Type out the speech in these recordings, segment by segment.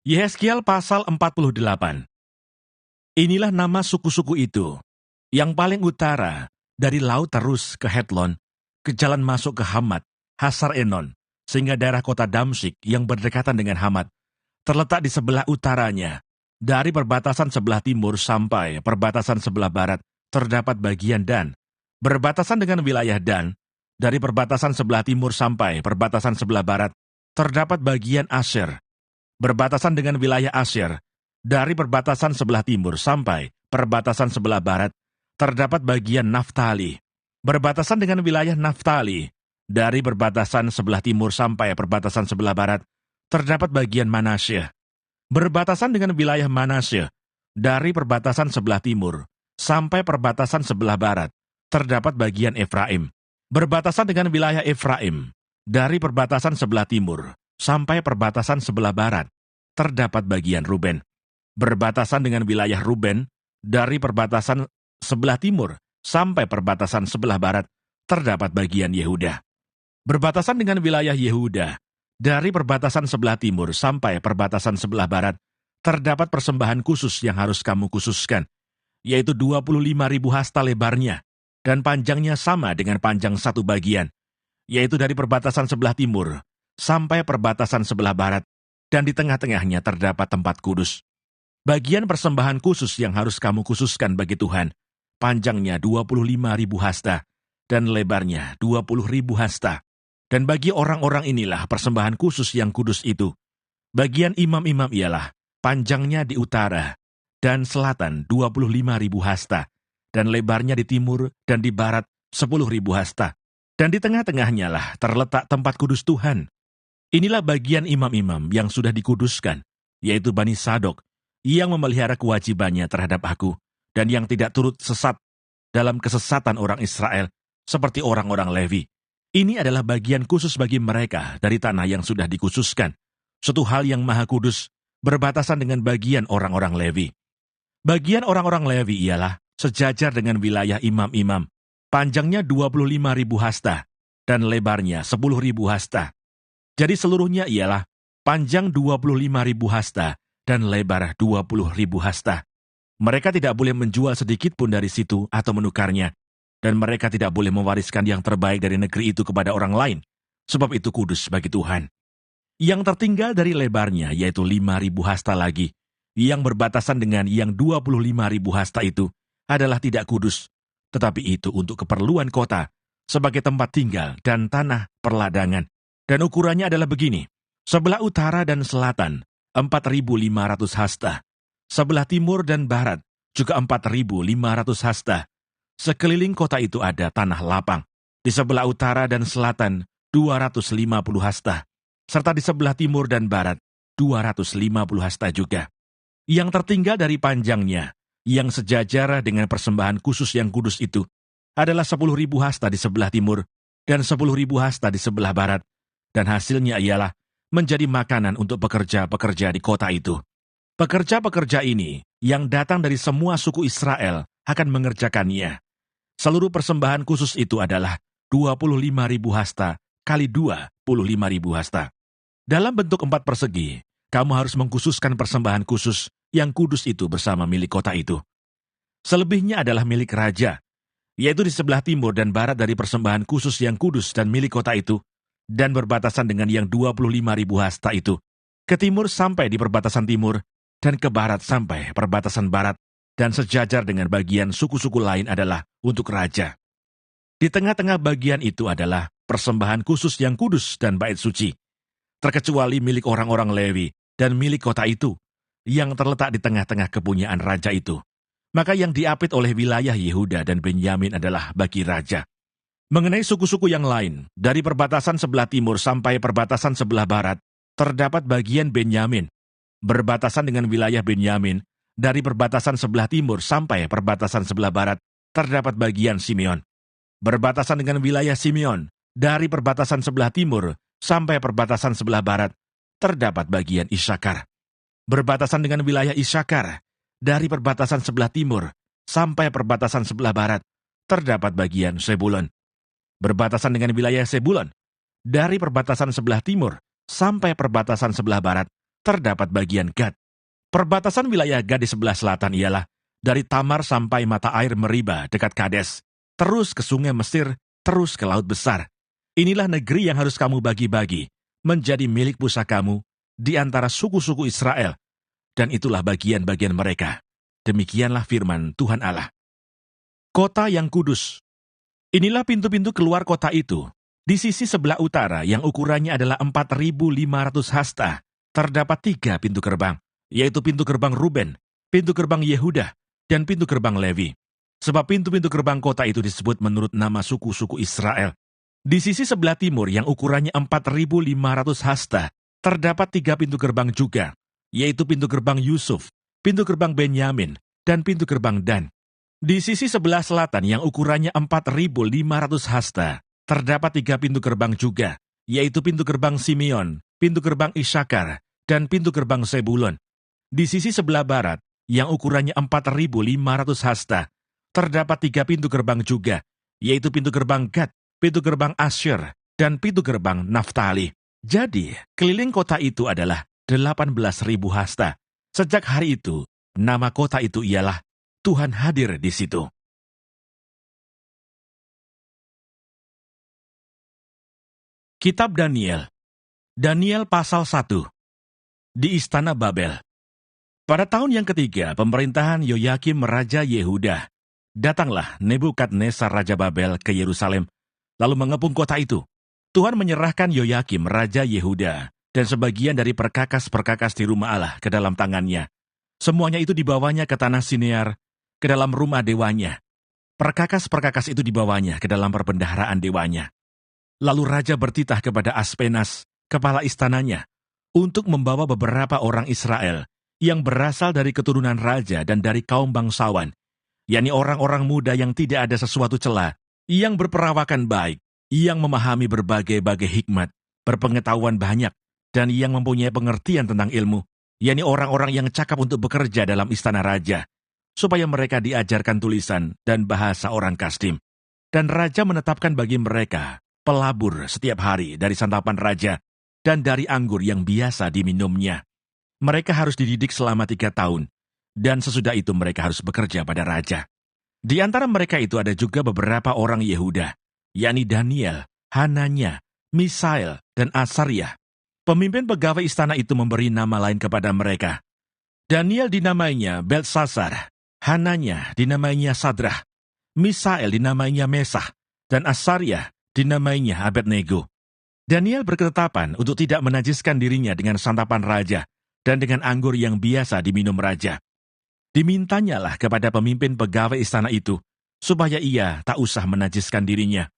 Yehezkiel pasal 48. Inilah nama suku-suku itu, yang paling utara, dari laut terus ke Hetlon, ke jalan masuk ke Hamat, Hasar Enon, sehingga daerah kota Damsyik yang berdekatan dengan Hamat, terletak di sebelah utaranya. Dari perbatasan sebelah timur sampai perbatasan sebelah barat, terdapat bagian Dan. Berbatasan dengan wilayah Dan, dari perbatasan sebelah timur sampai perbatasan sebelah barat, terdapat bagian Asyer. Berbatasan dengan wilayah Asyer, dari perbatasan sebelah timur sampai perbatasan sebelah barat, terdapat bagian Naftali. Berbatasan dengan wilayah Naftali, dari perbatasan sebelah timur sampai perbatasan sebelah barat, terdapat bagian Manasye. Berbatasan dengan wilayah Manasye, dari perbatasan sebelah timur sampai perbatasan sebelah barat, terdapat bagian Efraim. Berbatasan dengan wilayah Efraim, dari perbatasan sebelah timur sampai perbatasan sebelah barat, terdapat bagian Ruben. Berbatasan dengan wilayah Ruben, dari perbatasan sebelah timur sampai perbatasan sebelah barat, terdapat bagian Yehuda. Berbatasan dengan wilayah Yehuda, dari perbatasan sebelah timur sampai perbatasan sebelah barat, terdapat persembahan khusus yang harus kamu khususkan, yaitu 25.000 hasta lebarnya, dan panjangnya sama dengan panjang satu bagian, yaitu dari perbatasan sebelah timur sampai perbatasan sebelah barat, dan di tengah-tengahnya terdapat tempat kudus. Bagian persembahan khusus yang harus kamu khususkan bagi Tuhan, panjangnya 25.000 hasta, dan lebarnya 20.000 hasta. Dan bagi orang-orang inilah persembahan khusus yang kudus itu. Bagian imam-imam ialah panjangnya di utara dan selatan 25.000 hasta, dan lebarnya di timur dan di barat 10.000 hasta. Dan di tengah-tengahnya lah terletak tempat kudus Tuhan. Inilah bagian imam-imam yang sudah dikuduskan, yaitu Bani Sadok, yang memelihara kewajibannya terhadap aku, dan yang tidak turut sesat dalam kesesatan orang Israel, seperti orang-orang Levi. Ini adalah bagian khusus bagi mereka dari tanah yang sudah dikhususkan, suatu hal yang maha kudus, berbatasan dengan bagian orang-orang Levi. Bagian orang-orang Levi ialah sejajar dengan wilayah imam-imam, panjangnya 25.000 hasta, dan lebarnya 10.000 hasta. Jadi seluruhnya ialah panjang 25.000 hasta dan lebar 20.000 hasta. Mereka tidak boleh menjual sedikit pun dari situ atau menukarnya, dan mereka tidak boleh mewariskan yang terbaik dari negeri itu kepada orang lain, sebab itu kudus bagi Tuhan. Yang tertinggal dari lebarnya yaitu 5.000 hasta lagi, yang berbatasan dengan yang 25.000 hasta itu adalah tidak kudus, tetapi itu untuk keperluan kota, sebagai tempat tinggal dan tanah perladangan. Dan ukurannya adalah begini, sebelah utara dan selatan, 4.500 hasta. Sebelah timur dan barat, juga 4.500 hasta. Sekeliling kota itu ada tanah lapang. Di sebelah utara dan selatan, 250 hasta. Serta di sebelah timur dan barat, 250 hasta juga. Yang tertinggal dari panjangnya, yang sejajar dengan persembahan khusus yang kudus itu, adalah 10.000 hasta di sebelah timur, dan 10.000 hasta di sebelah barat. Dan hasilnya ialah menjadi makanan untuk pekerja-pekerja di kota itu. Pekerja-pekerja ini yang datang dari semua suku Israel akan mengerjakannya. Seluruh persembahan khusus itu adalah 25.000 hasta kali 25.000 hasta. Dalam bentuk 4 persegi, kamu harus mengkhususkan persembahan khusus yang kudus itu bersama milik kota itu. Selebihnya adalah milik raja, yaitu di sebelah timur dan barat dari persembahan khusus yang kudus dan milik kota itu, dan berbatasan dengan yang 25.000 hasta itu, ke timur sampai di perbatasan timur, dan ke barat sampai perbatasan barat, dan sejajar dengan bagian suku-suku lain adalah untuk raja. Di tengah-tengah bagian itu adalah persembahan khusus yang kudus dan bait suci, terkecuali milik orang-orang Lewi dan milik kota itu, yang terletak di tengah-tengah kepunyaan raja itu. Maka yang diapit oleh wilayah Yehuda dan Benyamin adalah bagi raja. Mengenai suku-suku yang lain, dari perbatasan sebelah timur sampai perbatasan sebelah barat, terdapat bagian Benyamin. Berbatasan dengan wilayah Benyamin, dari perbatasan sebelah timur sampai perbatasan sebelah barat, terdapat bagian Simeon. Berbatasan dengan wilayah Simeon, dari perbatasan sebelah timur sampai perbatasan sebelah barat, terdapat bagian Isakar. Berbatasan dengan wilayah Isakar, dari perbatasan sebelah timur sampai perbatasan sebelah barat, terdapat bagian Sebulon. Berbatasan dengan wilayah Sebulon, dari perbatasan sebelah timur sampai perbatasan sebelah barat, terdapat bagian Gad. Perbatasan wilayah Gad di sebelah selatan ialah dari Tamar sampai mata air Meriba dekat Kades, terus ke sungai Mesir, terus ke Laut Besar. Inilah negeri yang harus kamu bagi-bagi, menjadi milik pusakamu di antara suku-suku Israel, dan itulah bagian-bagian mereka. Demikianlah firman Tuhan Allah. Kota yang kudus. Inilah pintu-pintu keluar kota itu. Di sisi sebelah utara yang ukurannya adalah 4.500 hasta, terdapat 3 pintu gerbang, yaitu pintu gerbang Ruben, pintu gerbang Yehuda, dan pintu gerbang Levi. Sebab pintu-pintu gerbang kota itu disebut menurut nama suku-suku Israel. Di sisi sebelah timur yang ukurannya 4.500 hasta, terdapat 3 pintu gerbang juga, yaitu pintu gerbang Yusuf, pintu gerbang Benyamin, dan pintu gerbang Dan. Di sisi sebelah selatan yang ukurannya 4.500 hasta, terdapat 3 pintu gerbang juga, yaitu pintu gerbang Simeon, pintu gerbang Isakar, dan pintu gerbang Sebulon. Di sisi sebelah barat, yang ukurannya 4.500 hasta, terdapat 3 pintu gerbang juga, yaitu pintu gerbang Gad, pintu gerbang Asyir, dan pintu gerbang Naftali. Jadi, keliling kota itu adalah 18.000 hasta. Sejak hari itu, nama kota itu ialah Tuhan hadir di situ. Kitab Daniel. Daniel pasal 1. Di Istana Babel. Pada tahun yang ketiga pemerintahan Yoyakim Raja Yehuda, datanglah Nebukadnezar Raja Babel ke Yerusalem, lalu mengepung kota itu. Tuhan menyerahkan Yoyakim Raja Yehuda dan sebagian dari perkakas-perkakas di rumah Allah ke dalam tangannya. Semuanya itu dibawanya ke tanah Sinear, ke dalam rumah dewanya. Perkakas-perkakas itu dibawanya ke dalam perbendaharaan dewanya. Lalu Raja bertitah kepada Aspenas, kepala istananya, untuk membawa beberapa orang Israel yang berasal dari keturunan raja dan dari kaum bangsawan, yakni orang-orang muda yang tidak ada sesuatu cela, yang berperawakan baik, yang memahami berbagai-bagai hikmat, berpengetahuan banyak, dan yang mempunyai pengertian tentang ilmu, yakni orang-orang yang cakap untuk bekerja dalam istana raja, supaya mereka diajarkan tulisan dan bahasa orang Kasdim. Dan raja menetapkan bagi mereka pelabur setiap hari dari santapan raja dan dari anggur yang biasa diminumnya. Mereka harus dididik selama 3 tahun, dan sesudah itu mereka harus bekerja pada raja. Di antara mereka itu ada juga beberapa orang Yehuda, yakni Daniel, Hananya, Misael, dan Asariah. Pemimpin pegawai istana itu memberi nama lain kepada mereka. Daniel dinamainya Beltsasar, Hananya dinamainya Sadrah, Misael dinamainya Mesah, dan Asariah dinamainya Abednego. Daniel berketetapan untuk tidak menajiskan dirinya dengan santapan raja dan dengan anggur yang biasa diminum raja. Dimintanyalah kepada pemimpin pegawai istana itu, supaya ia tak usah menajiskan dirinya.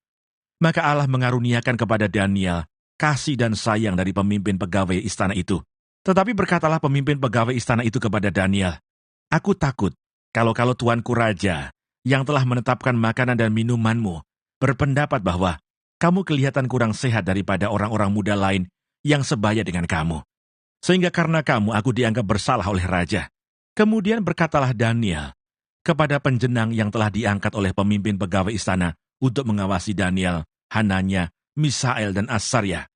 Maka Allah mengaruniakan kepada Daniel kasih dan sayang dari pemimpin pegawai istana itu. Tetapi berkatalah pemimpin pegawai istana itu kepada Daniel, "Aku takut kalau tuanku raja, yang telah menetapkan makanan dan minumanmu, berpendapat bahwa kamu kelihatan kurang sehat daripada orang-orang muda lain yang sebaya dengan kamu. Sehingga karena kamu aku dianggap bersalah oleh raja." Kemudian berkatalah Daniel kepada penjenang yang telah diangkat oleh pemimpin pegawai istana untuk mengawasi Daniel, Hananya, Misael, dan Asariah,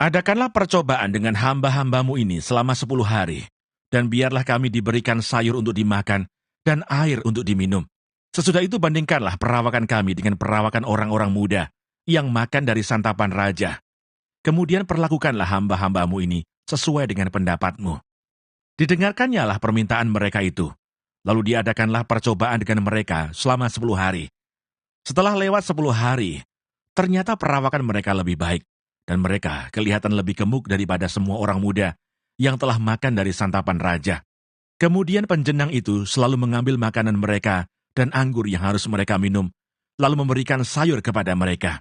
"Adakanlah percobaan dengan hamba-hambamu ini selama 10 hari, dan biarlah kami diberikan sayur untuk dimakan dan air untuk diminum. Sesudah itu bandingkanlah perawakan kami dengan perawakan orang-orang muda yang makan dari santapan raja. Kemudian perlakukanlah hamba-hambamu ini sesuai dengan pendapatmu." Didengarkannya lah permintaan mereka itu. Lalu diadakanlah percobaan dengan mereka selama 10 hari. Setelah lewat 10 hari, ternyata perawakan mereka lebih baik, dan mereka kelihatan lebih gemuk daripada semua orang muda yang telah makan dari santapan raja. Kemudian penjenang itu selalu mengambil makanan mereka dan anggur yang harus mereka minum, lalu memberikan sayur kepada mereka.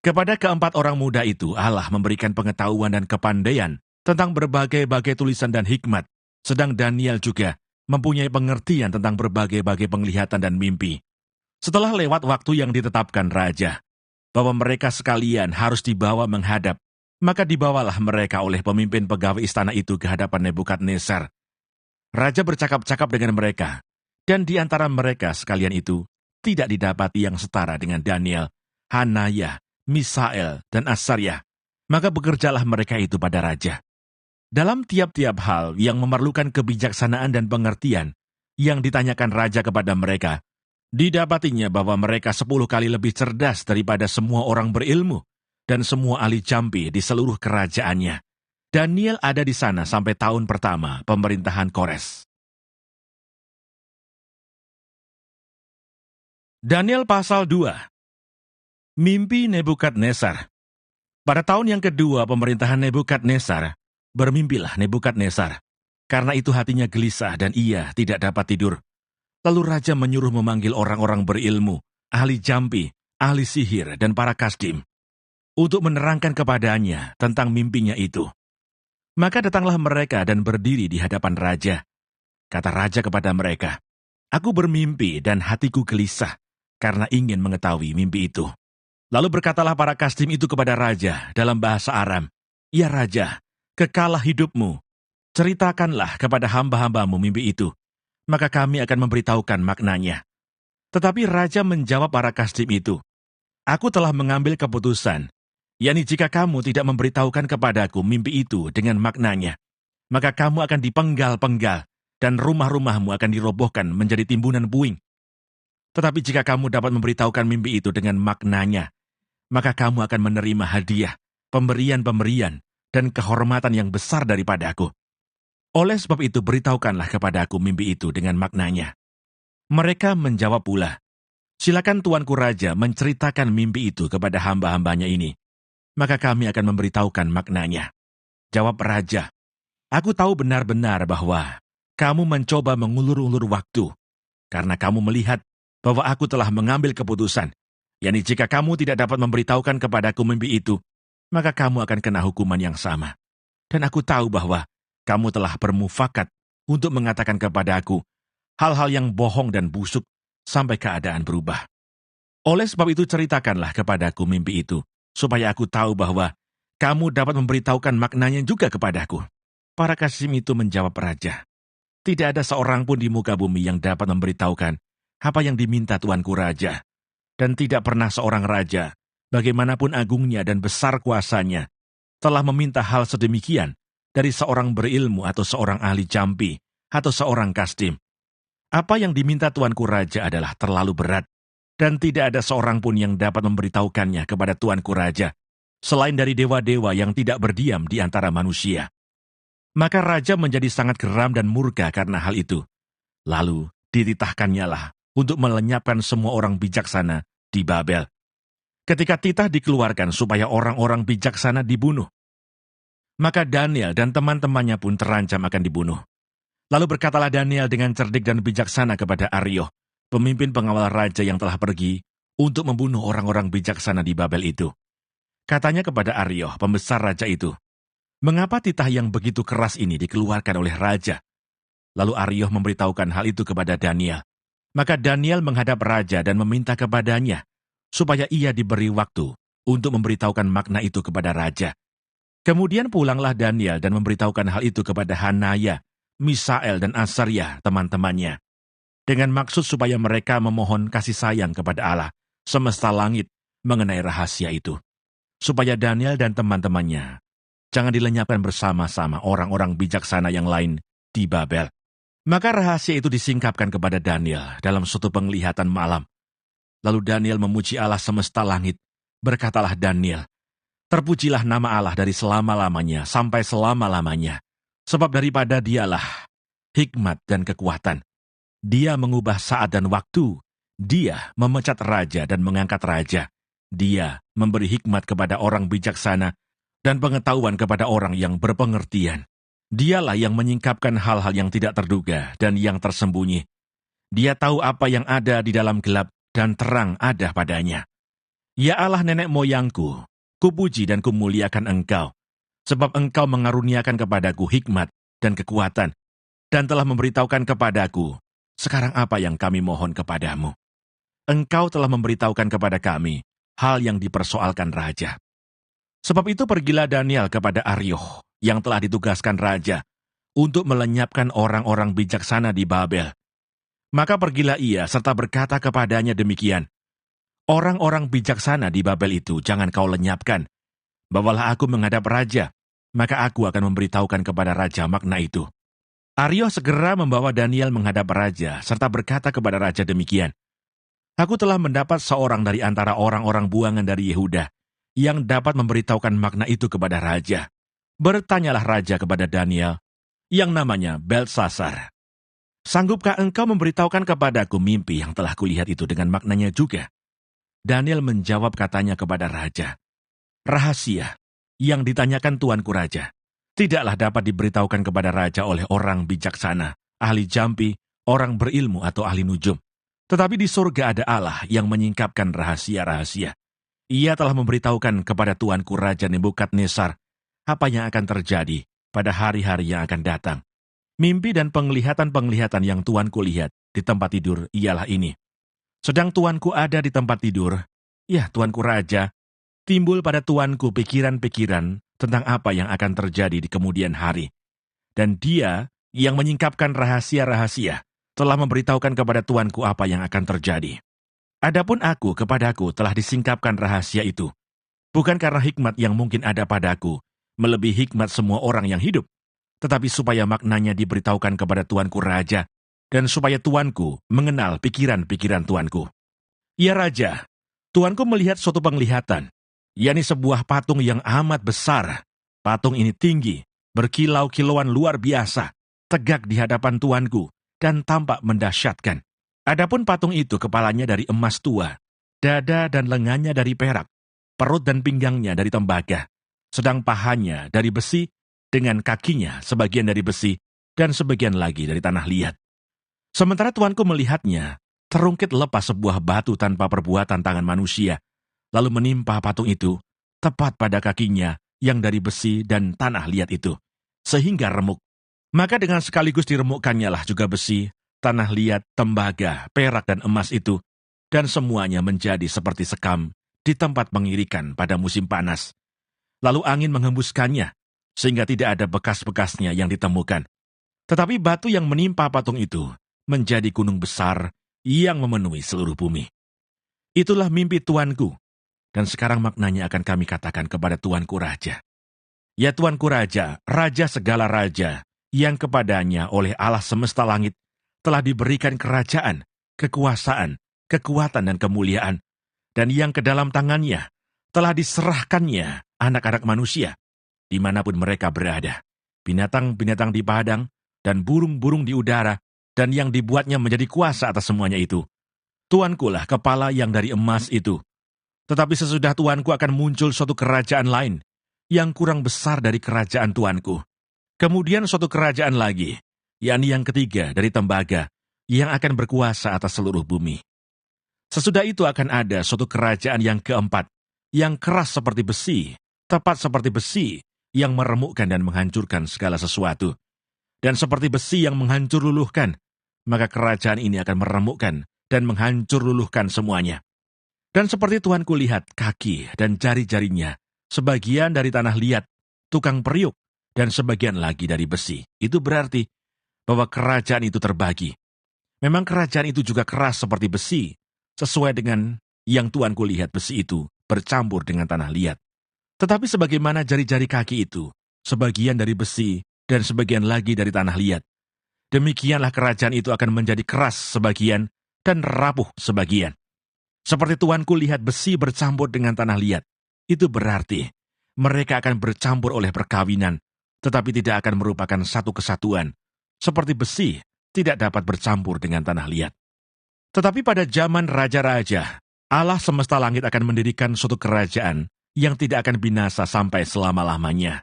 Kepada keempat orang muda itu Allah memberikan pengetahuan dan kepandaian tentang berbagai-bagai tulisan dan hikmat, sedang Daniel juga mempunyai pengertian tentang berbagai-bagai penglihatan dan mimpi. Setelah lewat waktu yang ditetapkan raja, bahwa mereka sekalian harus dibawa menghadap, maka dibawalah mereka oleh pemimpin pegawai istana itu ke hadapan Nebukadnezar. Raja bercakap-cakap dengan mereka, dan di antara mereka sekalian itu tidak didapati yang setara dengan Daniel, Hanaya, Misael, dan Asariah. Maka bekerjalah mereka itu pada raja. Dalam tiap-tiap hal yang memerlukan kebijaksanaan dan pengertian yang ditanyakan raja kepada mereka, didapatinya bahwa mereka 10 kali lebih cerdas daripada semua orang berilmu dan semua ahli jampi di seluruh kerajaannya. Daniel ada di sana sampai tahun pertama pemerintahan Kores. Daniel pasal 2. Mimpi Nebukadnezar. Pada tahun yang kedua pemerintahan Nebukadnezar, bermimpilah Nebukadnezar. Karena itu hatinya gelisah dan ia tidak dapat tidur. Lalu raja menyuruh memanggil orang-orang berilmu, ahli jampi, ahli sihir, dan para kasdim, untuk menerangkan kepadanya tentang mimpinya itu. Maka datanglah mereka dan berdiri di hadapan raja. Kata raja kepada mereka, "Aku bermimpi dan hatiku gelisah, karena ingin mengetahui mimpi itu." Lalu berkatalah para kasdim itu kepada raja dalam bahasa Aram, "Ya raja, kekalah hidupmu. Ceritakanlah kepada hamba-hambamu mimpi itu, maka kami akan memberitahukan maknanya." Tetapi raja menjawab para kasdim itu, "Aku telah mengambil keputusan, yakni jika kamu tidak memberitahukan kepadaku mimpi itu dengan maknanya, maka kamu akan dipenggal-penggal, dan rumah-rumahmu akan dirobohkan menjadi timbunan puing. Tetapi jika kamu dapat memberitahukan mimpi itu dengan maknanya, maka kamu akan menerima hadiah, pemberian-pemberian, dan kehormatan yang besar daripadaku. Oleh sebab itu beritahukanlah kepadaku mimpi itu dengan maknanya." Mereka menjawab pula, "Silakan tuanku raja menceritakan mimpi itu kepada hamba-hambanya ini, maka kami akan memberitahukan maknanya." Jawab raja, "Aku tahu benar-benar bahwa kamu mencoba mengulur-ulur waktu, karena kamu melihat bahwa aku telah mengambil keputusan, yakni jika kamu tidak dapat memberitahukan kepadaku mimpi itu, maka kamu akan kena hukuman yang sama. Dan aku tahu bahwa kamu telah bermufakat untuk mengatakan kepada aku hal-hal yang bohong dan busuk sampai keadaan berubah. Oleh sebab itu ceritakanlah kepadaku mimpi itu, supaya aku tahu bahwa kamu dapat memberitahukan maknanya juga kepadaku." Para kasdim itu menjawab raja, "Tidak ada seorang pun di muka bumi yang dapat memberitahukan apa yang diminta tuanku raja. Dan tidak pernah seorang raja, bagaimanapun agungnya dan besar kuasanya, telah meminta hal sedemikian dari seorang berilmu atau seorang ahli jampi atau seorang kasdim. Apa yang diminta tuanku raja adalah terlalu berat, dan tidak ada seorang pun yang dapat memberitahukannya kepada tuanku raja, selain dari dewa-dewa yang tidak berdiam di antara manusia." Maka raja menjadi sangat geram dan murka karena hal itu. Lalu dititahkannya lah untuk melenyapkan semua orang bijaksana di Babel. Ketika titah dikeluarkan supaya orang-orang bijaksana dibunuh, maka Daniel dan teman-temannya pun terancam akan dibunuh. Lalu berkatalah Daniel dengan cerdik dan bijaksana kepada Arioh, pemimpin pengawal raja yang telah pergi untuk membunuh orang-orang bijaksana di Babel itu. Katanya kepada Arioh, pembesar raja itu, "Mengapa titah yang begitu keras ini dikeluarkan oleh raja?" Lalu Arioh memberitahukan hal itu kepada Daniel. Maka Daniel menghadap raja dan meminta kepadanya, supaya ia diberi waktu untuk memberitahukan makna itu kepada raja. Kemudian pulanglah Daniel dan memberitahukan hal itu kepada Hanaya, Misael, dan Asaria, teman-temannya, dengan maksud supaya mereka memohon kasih sayang kepada Allah semesta langit mengenai rahasia itu, supaya Daniel dan teman-temannya jangan dilenyapkan bersama-sama orang-orang bijaksana yang lain di Babel. Maka rahasia itu disingkapkan kepada Daniel dalam suatu penglihatan malam. Lalu Daniel memuji Allah semesta langit. Berkatalah Daniel, "Terpujilah nama Allah dari selama-lamanya sampai selama-lamanya, sebab daripada Dialah hikmat dan kekuatan. Dia mengubah saat dan waktu. Dia memecat raja dan mengangkat raja. Dia memberi hikmat kepada orang bijaksana dan pengetahuan kepada orang yang berpengertian. Dialah yang menyingkapkan hal-hal yang tidak terduga dan yang tersembunyi. Dia tahu apa yang ada di dalam gelap dan terang ada padanya. Ya Allah nenek moyangku, kupuji dan kumuliakan Engkau, sebab Engkau mengaruniakan kepadaku hikmat dan kekuatan, dan telah memberitahukan kepadaku, sekarang apa yang kami mohon kepadamu. Engkau telah memberitahukan kepada kami hal yang dipersoalkan raja. Sebab itu pergilah Daniel kepada Arioh, yang telah ditugaskan raja, untuk melenyapkan orang-orang bijaksana di Babel. Maka pergilah ia serta berkata kepadanya demikian, "Orang-orang bijaksana di Babel itu jangan kau lenyapkan. Bawalah aku menghadap raja, maka aku akan memberitahukan kepada raja makna itu." Aryo segera membawa Daniel menghadap raja, serta berkata kepada raja demikian, "Aku telah mendapat seorang dari antara orang-orang buangan dari Yehuda, yang dapat memberitahukan makna itu kepada raja." Bertanyalah raja kepada Daniel, yang namanya Belsasar, "Sanggupkah engkau memberitahukan kepadaku mimpi yang telah kulihat itu dengan maknanya juga?" Daniel menjawab katanya kepada raja, "Rahasia yang ditanyakan tuanku raja tidaklah dapat diberitahukan kepada raja oleh orang bijaksana, ahli jampi, orang berilmu atau ahli nujum. Tetapi di surga ada Allah yang menyingkapkan rahasia-rahasia. Ia telah memberitahukan kepada tuanku Raja Nebukadnezar apa yang akan terjadi pada hari-hari yang akan datang. Mimpi dan penglihatan-penglihatan yang tuanku lihat di tempat tidur ialah ini. Sedang tuanku ada di tempat tidur, ya tuanku Raja, timbul pada tuanku pikiran-pikiran tentang apa yang akan terjadi di kemudian hari. Dan dia yang menyingkapkan rahasia-rahasia telah memberitahukan kepada tuanku apa yang akan terjadi. Adapun kepadaku telah disingkapkan rahasia itu, bukan karena hikmat yang mungkin ada padaku, melebihi hikmat semua orang yang hidup, tetapi supaya maknanya diberitahukan kepada tuanku Raja, dan supaya tuanku mengenal pikiran-pikiran tuanku. Ya Raja, tuanku melihat suatu penglihatan, yakni sebuah patung yang amat besar. Patung ini tinggi, berkilau-kilauan luar biasa, tegak di hadapan tuanku, dan tampak mendasyatkan. Adapun patung itu kepalanya dari emas tua, dada dan lengannya dari perak, perut dan pinggangnya dari tembaga, sedang pahanya dari besi, dengan kakinya sebagian dari besi, dan sebagian lagi dari tanah liat. Sementara tuanku melihatnya, terungkit lepas sebuah batu tanpa perbuatan tangan manusia, lalu menimpa patung itu, tepat pada kakinya yang dari besi dan tanah liat itu, sehingga remuk. Maka dengan sekaligus diremukkannya lah juga besi, tanah liat, tembaga, perak dan emas itu, dan semuanya menjadi seperti sekam di tempat pengirikan pada musim panas. Lalu angin menghembuskannya, sehingga tidak ada bekas-bekasnya yang ditemukan. Tetapi batu yang menimpa patung itu menjadi gunung besar yang memenuhi seluruh bumi. Itulah mimpi tuanku, dan sekarang maknanya akan kami katakan kepada tuanku Raja. Ya tuanku Raja, Raja segala raja, yang kepadanya oleh Allah semesta langit telah diberikan kerajaan, kekuasaan, kekuatan dan kemuliaan, dan yang ke dalam tangannya telah diserahkannya anak-anak manusia, dimanapun mereka berada, binatang-binatang di padang, dan burung-burung di udara, dan yang dibuatnya menjadi kuasa atas semuanya itu. Tuankulah kepala yang dari emas itu. Tetapi sesudah tuanku akan muncul suatu kerajaan lain, yang kurang besar dari kerajaan tuanku. Kemudian suatu kerajaan lagi, yakni yang ketiga dari tembaga, yang akan berkuasa atas seluruh bumi. Sesudah itu akan ada suatu kerajaan yang keempat, yang keras seperti besi, tepat seperti besi, yang meremukkan dan menghancurkan segala sesuatu. Dan seperti besi yang menghancur luluhkan, maka kerajaan ini akan meremukkan dan menghancur luluhkan semuanya. Dan seperti tuanku lihat kaki dan jari-jarinya, sebagian dari tanah liat, tukang periuk, dan sebagian lagi dari besi. Itu berarti bahwa kerajaan itu terbagi. Memang kerajaan itu juga keras seperti besi, sesuai dengan yang tuanku lihat besi itu bercampur dengan tanah liat. Tetapi sebagaimana jari-jari kaki itu, sebagian dari besi dan sebagian lagi dari tanah liat, demikianlah kerajaan itu akan menjadi keras sebagian dan rapuh sebagian. Seperti tuanku lihat besi bercampur dengan tanah liat, itu berarti mereka akan bercampur oleh perkawinan, tetapi tidak akan merupakan satu kesatuan. Seperti besi tidak dapat bercampur dengan tanah liat. Tetapi pada zaman raja-raja, Allah semesta langit akan mendirikan suatu kerajaan yang tidak akan binasa sampai selama-lamanya.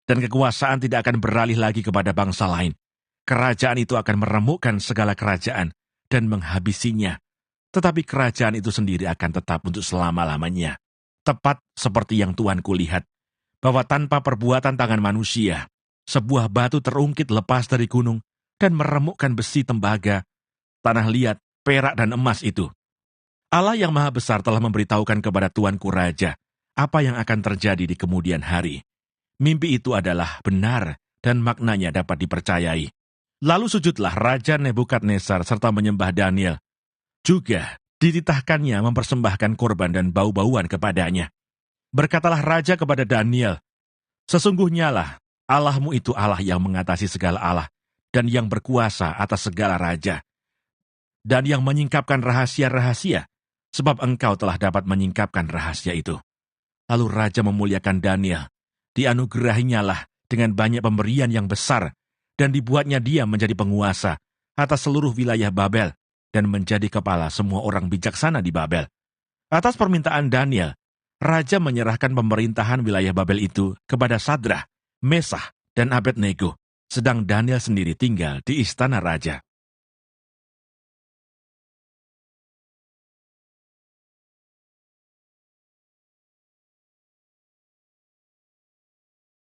Dan kekuasaan tidak akan beralih lagi kepada bangsa lain. Kerajaan itu akan meremukkan segala kerajaan dan menghabisinya. Tetapi kerajaan itu sendiri akan tetap untuk selama-lamanya. Tepat seperti yang tuanku lihat, bahwa tanpa perbuatan tangan manusia, sebuah batu terungkit lepas dari gunung dan meremukkan besi, tembaga, tanah liat, perak dan emas itu. Allah yang Maha Besar telah memberitahukan kepada tuanku Raja apa yang akan terjadi di kemudian hari. Mimpi itu adalah benar dan maknanya dapat dipercayai. Lalu sujudlah Raja Nebukadnezar serta menyembah Daniel. Juga dititahkannya mempersembahkan korban dan bau-bauan kepadanya. Berkatalah Raja kepada Daniel, "Sesungguhnya lah Allahmu itu Allah yang mengatasi segala Allah dan yang berkuasa atas segala raja, dan yang menyingkapkan rahasia-rahasia, sebab engkau telah dapat menyingkapkan rahasia itu. Lalu raja memuliakan Daniel, dianugerahinya lah dengan banyak pemberian yang besar, dan dibuatnya dia menjadi penguasa atas seluruh wilayah Babel, dan menjadi kepala semua orang bijaksana di Babel. Atas permintaan Daniel, raja menyerahkan pemerintahan wilayah Babel itu kepada Sadrah, Mesah, dan Abednego, sedang Daniel sendiri tinggal di istana raja.